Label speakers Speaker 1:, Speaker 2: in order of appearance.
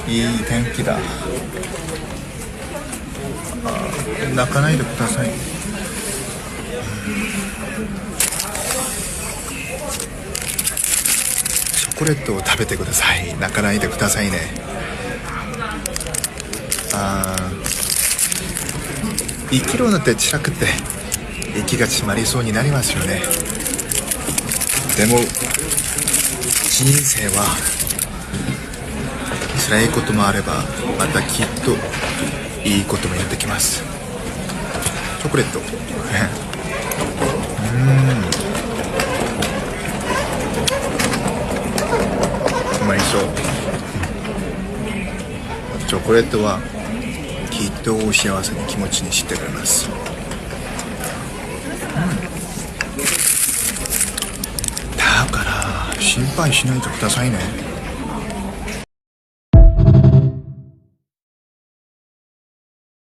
Speaker 1: いい天気だ。泣かないでください。チョコレートを食べてください。泣かないでくださいね。生きるのって辛くて息が詰まりそうになりますよね。でも人生は辛いこともあれば、またきっといいこともやってきます。チョコレートうまいそう。チョコレートはきっとお幸せに気持ちにしてくれます。だから心配しないでくださいね。